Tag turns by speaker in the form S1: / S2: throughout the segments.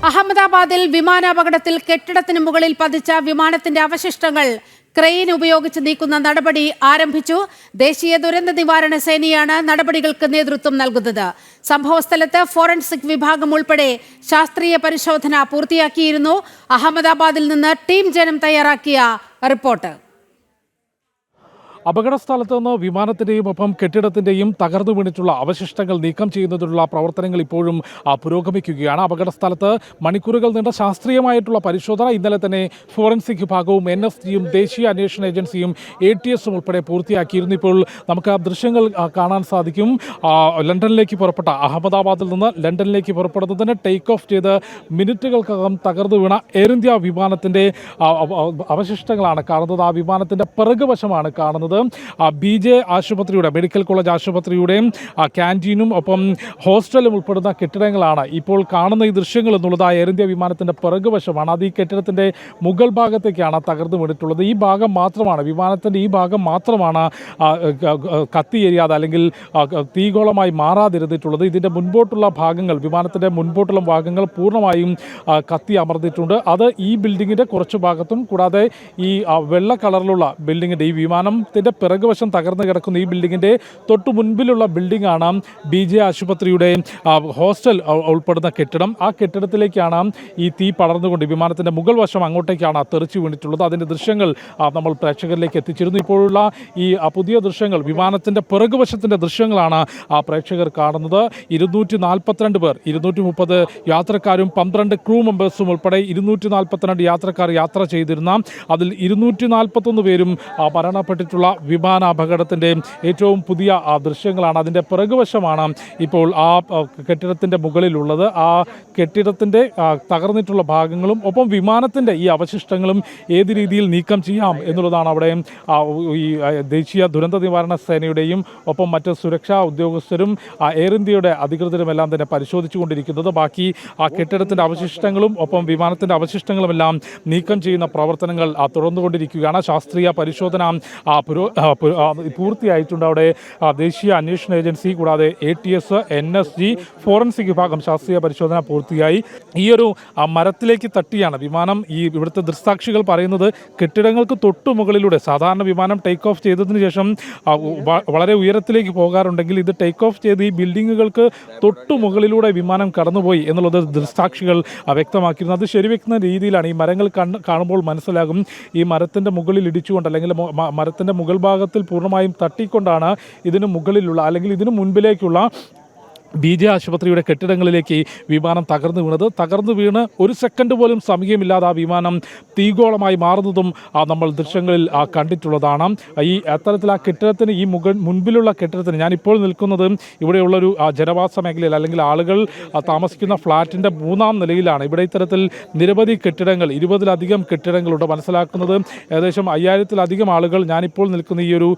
S1: അഹമ്മദാബാദിൽ വിമാനാപകടത്തിൽ കെട്ടിടത്തിന് മുകളിൽ പതിച്ച വിമാനത്തിന്റെ അവശിഷ്ടങ്ങൾ ക്രെയിൻ ഉപയോഗിച്ച് നീക്കുന്ന നടപടി ആരംഭിച്ചു. ദേശീയ ദുരന്ത നിവാരണ സേനയാണ് നടപടികൾക്ക് നേതൃത്വം നൽകുന്നത്. സംഭവസ്ഥലത്ത് ഫോറൻസിക് വിഭാഗം ഉൾപ്പെടെ ശാസ്ത്രീയ പരിശോധന പൂർത്തിയാക്കിയിരുന്നു. അഹമ്മദാബാദിൽ നിന്ന് ടീം ജനം തയ്യാറാക്കിയ റിപ്പോർട്ട്.
S2: അപകടസ്ഥലത്ത് നിന്ന് വിമാനത്തിൻ്റെയും ഒപ്പം കെട്ടിടത്തിൻ്റെയും തകർന്നു വീണിട്ടുള്ള അവശിഷ്ടങ്ങൾ നീക്കം ചെയ്യുന്നതിനുള്ള പ്രവർത്തനങ്ങൾ ഇപ്പോഴും പുരോഗമിക്കുകയാണ്. അപകടസ്ഥലത്ത് മണിക്കൂറുകൾ നീണ്ട ശാസ്ത്രീയമായിട്ടുള്ള പരിശോധന ഇന്നലെ തന്നെ ഫോറൻസിക് വിഭാഗവും NSGയും ദേശീയ അന്വേഷണ ഏജൻസിയും ATSഉം ഉൾപ്പെടെ പൂർത്തിയാക്കിയിരുന്നു. ഇപ്പോൾ നമുക്ക് ആ ദൃശ്യങ്ങൾ കാണാൻ സാധിക്കും. ലണ്ടനിലേക്ക് പുറപ്പെട്ട അഹമ്മദാബാദിൽ നിന്ന് ലണ്ടനിലേക്ക് പുറപ്പെടുന്നതിന് ടേക്ക് ഓഫ് ചെയ്ത് മിനിറ്റുകൾക്കകം തകർന്നു വീണ എയർ ഇന്ത്യ വിമാനത്തിൻ്റെ അവശിഷ്ടങ്ങളാണ് കാണുന്നത്. ആ വിമാനത്തിൻ്റെ പിറകുവശമാണ് കാണുന്നത്. BJ ആശുപത്രിയുടെ മെഡിക്കൽ കോളേജ് ആശുപത്രിയുടെയും ക്യാൻറ്റീനും ഒപ്പം ഹോസ്റ്റലും ഉൾപ്പെടുന്ന കെട്ടിടങ്ങളാണ് ഇപ്പോൾ കാണുന്ന ഈ ദൃശ്യങ്ങൾ എന്നുള്ളത്. ആ എയർ ഇന്ത്യ വിമാനത്തിൻ്റെ പിറകുവശമാണ്. അത് ഈ കെട്ടിടത്തിൻ്റെ മുകൾ ഭാഗത്തേക്കാണ് തകർന്നു വീണിട്ടുള്ളത്. ഈ ഭാഗം മാത്രമാണ്, വിമാനത്തിൻ്റെ ഈ ഭാഗം മാത്രമാണ് കത്തിയെരിയാതെ അല്ലെങ്കിൽ തീഗോളമായി മാറാതിരുന്നിട്ടുള്ളത്. ഇതിൻ്റെ മുൻപോട്ടുള്ള ഭാഗങ്ങൾ, വിമാനത്തിൻ്റെ മുൻപോട്ടുള്ള ഭാഗങ്ങൾ പൂർണ്ണമായും കത്തി അമർന്നിട്ടുണ്ട്. അത് ഈ ബിൽഡിങ്ങിൻ്റെ കുറച്ച് ഭാഗത്തും കൂടാതെ ഈ വെള്ള കളറിലുള്ള ബിൽഡിങ്ങിൻ്റെ ഈ വിമാനത്തിൻ്റെ പിറകുവശം തകർന്നു കിടക്കുന്ന ഈ ബിൽഡിങ്ങിൻ്റെ തൊട്ടു മുൻപിലുള്ള ബിൽഡിംഗാണ് BJ ആശുപത്രിയുടെ ഹോസ്റ്റൽ ഉൾപ്പെടുന്ന കെട്ടിടം. ആ കെട്ടിടത്തിലേക്കാണ് ഈ തീ പടർന്നുകൊണ്ട് വിമാനത്തിൻ്റെ മുകൾ വശം അങ്ങോട്ടേക്കാണ് തെറിച്ചു വീണിട്ടുള്ളത്. അതിൻ്റെ ദൃശ്യങ്ങൾ നമ്മൾ പ്രേക്ഷകരിലേക്ക് എത്തിച്ചിരുന്നു. ഇപ്പോഴുള്ള ഈ പുതിയ ദൃശ്യങ്ങൾ, വിമാനത്തിൻ്റെ പിറകുവശത്തിൻ്റെ ദൃശ്യങ്ങളാണ് പ്രേക്ഷകർ കാണുന്നത്. 242 പേർ, 230 യാത്രക്കാരും 12 ക്രൂ മെമ്പേഴ്സും ഉൾപ്പെടെ 242 യാത്രക്കാർ യാത്ര ചെയ്തിരുന്ന അതിൽ 241 പേരും മരണപ്പെട്ടിട്ടുള്ള വിമാനാപകടത്തിൻ്റെ ഏറ്റവും പുതിയ ദൃശ്യങ്ങളാണ്. അതിൻ്റെ പിറകുവശമാണ് ഇപ്പോൾ ആ കെട്ടിടത്തിൻ്റെ മുകളിലുള്ളത്. ആ കെട്ടിടത്തിൻ്റെ തകർന്നിട്ടുള്ള ഭാഗങ്ങളും ഒപ്പം വിമാനത്തിൻ്റെ ഈ അവശിഷ്ടങ്ങളും ഏത് രീതിയിൽ നീക്കം ചെയ്യാം എന്നുള്ളതാണ് അവിടെ ഈ ദേശീയ ദുരന്ത നിവാരണ സേനയുടെയും ഒപ്പം മറ്റ് സുരക്ഷാ ഉദ്യോഗസ്ഥരും എയർ ഇന്ത്യയുടെ അധികൃതരുമെല്ലാം തന്നെ പരിശോധിച്ചു കൊണ്ടിരിക്കുന്നത്. ബാക്കി ആ കെട്ടിടത്തിൻ്റെ അവശിഷ്ടങ്ങളും ഒപ്പം വിമാനത്തിൻ്റെ അവശിഷ്ടങ്ങളുമെല്ലാം നീക്കം ചെയ്യുന്ന പ്രവർത്തനങ്ങൾ തുടർന്നുകൊണ്ടിരിക്കുകയാണ്. ശാസ്ത്രീയ പരിശോധന പൂർത്തിയായിട്ടുണ്ട്. അവിടെ ദേശീയ അന്വേഷണ ഏജൻസി കൂടാതെ ATS, NSG, ഫോറൻസിക് വിഭാഗം ശാസ്ത്രീയ പരിശോധന പൂർത്തിയായി. ഈ ഒരു മരത്തിലേക്ക് തട്ടിയാണ് വിമാനം. ഈ ഇവിടുത്തെ ദൃക്സാക്ഷികൾ പറയുന്നത് കെട്ടിടങ്ങൾക്ക് തൊട്ടു മുകളിലൂടെ, സാധാരണ വിമാനം ടേക്ക് ഓഫ് ചെയ്തതിന് ശേഷം വളരെ ഉയരത്തിലേക്ക് പോകാറുണ്ടെങ്കിൽ ഇത് ടേക്ക് ഓഫ് ചെയ്ത് ഈ ബിൽഡിങ്ങുകൾക്ക് തൊട്ടു മുകളിലൂടെ വിമാനം കടന്നുപോയി എന്നുള്ളത് ദൃക്സാക്ഷികൾ വ്യക്തമാക്കിയിരുന്നു. അത് ശരിവെക്കുന്ന രീതിയിലാണ്. ഈ മരങ്ങൾ കാണുമ്പോൾ മനസ്സിലാകും ഈ മരത്തിൻ്റെ മുകളിൽ ഇടിച്ചുകൊണ്ട് അല്ലെങ്കിൽ മരത്തിൻ്റെ മുകൾ ഭാഗത്തിൽ പൂർണ്ണമായും തട്ടിക്കൊണ്ടാണ് ഇതിന് മുകളിലുള്ള അല്ലെങ്കിൽ ഇതിനു മുൻപിലേക്കുള്ള BJ ആശുപത്രിയുടെ കെട്ടിടങ്ങളിലേക്ക് വിമാനം തകർന്നു വീണത്. തകർന്നു വീണ് ഒരു സെക്കൻഡ് പോലും സമയമില്ലാതെ ആ വിമാനം തീഗോളമായി മാറുന്നതും നമ്മൾ ദൃശ്യങ്ങളിൽ കണ്ടിട്ടുള്ളതാണ്. ഈ അത്തരത്തിൽ ആ കെട്ടിടത്തിന് ഈ മുൻപിലുള്ള കെട്ടിടത്തിന്, ഞാനിപ്പോൾ നിൽക്കുന്നത് ഇവിടെയുള്ളൊരു ജനവാസ മേഖലയിൽ അല്ലെങ്കിൽ ആളുകൾ താമസിക്കുന്ന ഫ്ലാറ്റിൻ്റെ 3ാം നിലയിലാണ്. ഇവിടെ ഇത്തരത്തിൽ നിരവധി കെട്ടിടങ്ങൾ, 20ലധികം കെട്ടിടങ്ങളുണ്ട്. മനസ്സിലാക്കുന്നത് ഏകദേശം 5000-ലധികം ആളുകൾ ഞാനിപ്പോൾ നിൽക്കുന്ന ഈ ഒരു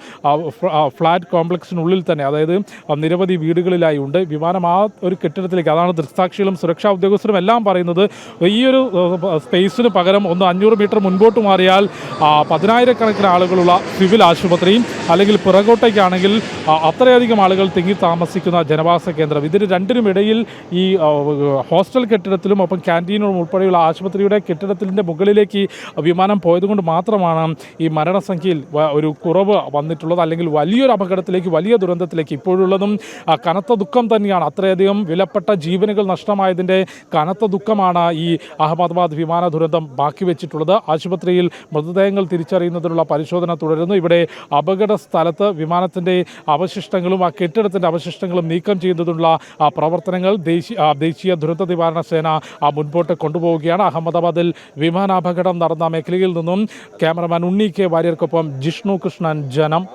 S2: ഫ്ലാറ്റ് കോംപ്ലക്സിനുള്ളിൽ തന്നെ, അതായത് നിരവധി വീടുകളിലായി ഉണ്ട്. വിമാനം ആ ഒരു കെട്ടിടത്തിലേക്ക്, അതാണ് ദൃക്സാക്ഷികളും സുരക്ഷാ ഉദ്യോഗസ്ഥരും എല്ലാം പറയുന്നത്. ഈ ഒരു സ്പേസിന് പകരം 500 മീറ്റർ മുൻപോട്ട് മാറിയാൽ 10,000-കണക്കിന് ആളുകളുള്ള സിവിൽ ആശുപത്രിയും അല്ലെങ്കിൽ പിറകോട്ടേക്കാണെങ്കിൽ അത്രയധികം ആളുകൾ തിങ്ങി താമസിക്കുന്ന ജനവാസ കേന്ദ്രം. ഇതിന് രണ്ടിനും ഇടയിൽ ഈ ഹോസ്റ്റൽ കെട്ടിടത്തിലും ഒപ്പം ക്യാൻറ്റീനും ഉൾപ്പെടെയുള്ള ആശുപത്രിയുടെ കെട്ടിടത്തിൻ്റെ മുകളിലേക്ക് വിമാനം പോയതുകൊണ്ട് മാത്രമാണ് ഈ മരണസംഖ്യയിൽ ഒരു കുറവ് വന്നിട്ടുള്ളത്. അല്ലെങ്കിൽ വലിയൊരു അപകടത്തിലേക്ക്, വലിയ ദുരന്തത്തിലേക്ക് ഇപ്പോഴുള്ളതും കനത്ത ദുഃഖം തന്നെയാണ്. അത്രയധികം വിലപ്പെട്ട ജീവനുകൾ നഷ്ടമായതിൻ്റെ കനത്ത ദുഃഖമാണ് ഈ അഹമ്മദാബാദ് വിമാന ദുരന്തം ബാക്കി വെച്ചിട്ടുള്ളത്. ആശുപത്രിയിൽ മൃതദേഹങ്ങൾ തിരിച്ചറിയുന്നതിനുള്ള പരിശോധന തുടരുന്നു. ഇവിടെ അപകട സ്ഥലത്ത് വിമാനത്തിൻ്റെ അവശിഷ്ടങ്ങളും ആ കെട്ടിടത്തിൻ്റെ അവശിഷ്ടങ്ങളും നീക്കം ചെയ്യുന്നതിനുള്ള പ്രവർത്തനങ്ങൾ ദേശീയ ദുരന്ത നിവാരണ സേന മുൻപോട്ട് കൊണ്ടുപോവുകയാണ്. അഹമ്മദാബാദിൽ വിമാനാപകടം നടന്ന മേഖലയിൽ നിന്നും ക്യാമറമാൻ ഉണ്ണി K. വാര്യർക്കൊപ്പം ജിഷ്ണു കൃഷ്ണൻ, ജനം.